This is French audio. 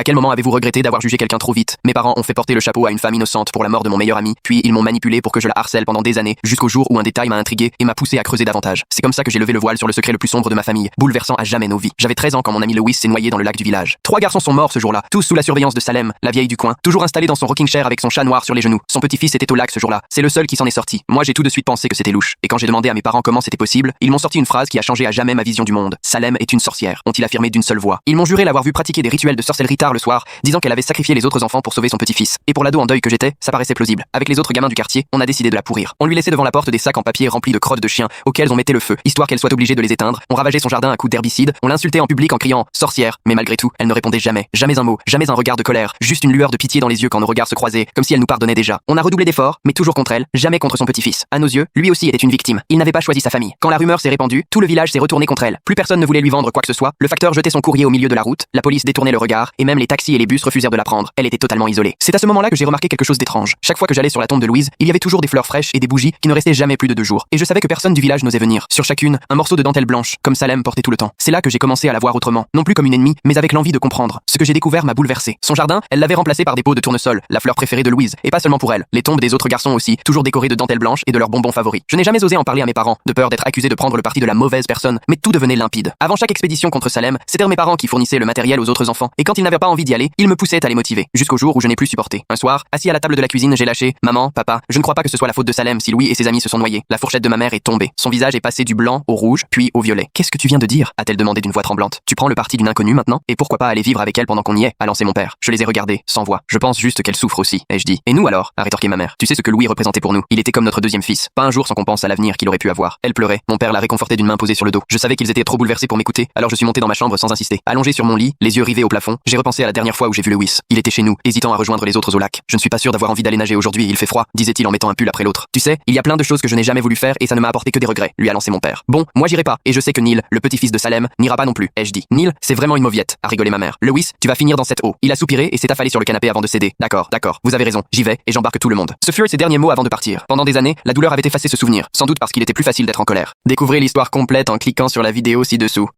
À quel moment avez-vous regretté d'avoir jugé quelqu'un trop vite? Mes parents ont fait porter le chapeau à une femme innocente pour la mort de mon meilleur ami, puis ils m'ont manipulé pour que je la harcèle pendant des années, jusqu'au jour où un détail m'a intrigué et m'a poussé à creuser davantage. C'est comme ça que j'ai levé le voile sur le secret le plus sombre de ma famille, bouleversant à jamais nos vies. J'avais 13 ans quand mon ami Lewis s'est noyé dans le lac du village. 3 garçons sont morts ce jour-là, tous sous la surveillance de Salem, la vieille du coin, toujours installée dans son rocking chair avec son chat noir sur les genoux. Son petit-fils était au lac ce jour-là. C'est le seul qui s'en est sorti. Moi, j'ai tout de suite pensé que c'était louche. Et quand j'ai demandé à mes parents comment c'était possible, ils m'ont sorti une phrase qui a changé à jamais ma vision du monde. Salem est une sorcière, ont-ils affirmé d'une seule voix. Ils m'ont juré l'avoir vu pratiquer des rituels de sorcellerie tard le soir, disant qu'elle avait sacrifié les autres enfants pour sauver son petit-fils. Et pour l'ado en deuil que j'étais, ça paraissait plausible. Avec les autres gamins du quartier, on a décidé de la pourrir. On lui laissait devant la porte des sacs en papier remplis de crottes de chiens auxquels on mettait le feu, histoire qu'elle soit obligée de les éteindre. On ravageait son jardin à coups d'herbicide, on l'insultait en public en criant sorcière, mais malgré tout, elle ne répondait jamais, jamais un mot, jamais un regard de colère, juste une lueur de pitié dans les yeux quand nos regards se croisaient, comme si elle nous pardonnait déjà. On a redoublé d'efforts, mais toujours contre elle, jamais contre son petit-fils. À nos yeux, lui aussi était une victime. Il n'avait pas choisi sa famille. Quand la rumeur s'est répandue, tout le village s'est retourné contre elle. Plus personne ne voulait lui vendre quoi que ce soit. Le facteur jetait son courrier au milieu de la route, la police détournait le regard, et même les taxis et les bus refusèrent de la prendre. Elle était totalement isolée. C'est à ce moment-là que j'ai remarqué quelque chose d'étrange. Chaque fois que j'allais sur la tombe de Louise, il y avait toujours des fleurs fraîches et des bougies qui ne restaient jamais plus de 2 jours. Et je savais que personne du village n'osait venir. Sur chacune, un morceau de dentelle blanche, comme Salem portait tout le temps. C'est là que j'ai commencé à la voir autrement, non plus comme une ennemie, mais avec l'envie de comprendre. Ce que j'ai découvert m'a bouleversé. Son jardin, elle l'avait remplacé par des pots de tournesol, la fleur préférée de Louise, et pas seulement pour elle. Les tombes des autres garçons aussi, toujours décorées de dentelle blanche et de leurs bonbons favoris. Je n'ai jamais osé en parler à mes parents, de peur d'être accusé de prendre le parti de la mauvaise personne, mais tout devenait limpide. Avant chaque expédition contre Salem, c'était mes parents qui fournissaient le matériel aux autres enfants, et quand ils n'avaient pas envie d'y aller, ils me poussaient à les motiver, jusqu'au jour où je n'ai plus supporté. Un soir, assis à la table de la cuisine, j'ai lâché: maman, papa, je ne crois pas que ce soit la faute de Salem si Louis et ses amis se sont noyés. La fourchette de ma mère est tombée. Son visage est passé du blanc au rouge, puis au violet. Qu'est-ce que tu viens de dire? A-t-elle demandé d'une voix tremblante. Tu prends le parti d'une inconnue maintenant? Et pourquoi pas aller vivre avec elle pendant qu'on y est? A lancé mon père. Je les ai regardés, sans voix. Je pense juste qu'elle souffre aussi, ai-je dit. Et nous alors? A rétorqué ma mère. Tu sais ce que Louis représentait pour nous. Il était comme notre deuxième fils. Pas un jour sans qu'on pense à l'avenir qu'il aurait pu avoir. Elle pleurait. Mon père la réconfortait d'une main posée sur le dos. Je savais qu'ils étaient trop bouleversés pour m'écouter, alors je suis monté dans ma chambre sans insister. Allongé sur mon lit, les yeux rivés au plafond, j'ai repensé à la dernière fois où j'ai vu Lewis. Il était chez nous, hésitant à rejoindre les autres au lac. Je ne suis pas sûr d'avoir envie d'aller nager aujourd'hui, il fait froid, disait-il en mettant un pull après l'autre. Tu sais, il y a plein de choses que je n'ai jamais voulu faire et ça ne m'a apporté que des regrets, lui a lancé mon père. Bon, moi j'irai pas, et je sais que Neil, le petit-fils de Salem, n'ira pas non plus, ai-je dit. Neil, c'est vraiment une mauviette, a rigolé ma mère. Lewis, tu vas finir dans cette eau. Il a soupiré et s'est affalé sur le canapé avant de céder. D'accord, vous avez raison, j'y vais et j'embarque tout le monde. Ce furent ses derniers mots avant de partir. Pendant des années, la douleur avait effacé ce souvenir, sans doute parce qu'il était plus facile d'être en colère. Découvrez l'histoire complète en cliquant sur la vidéo ci-dessous.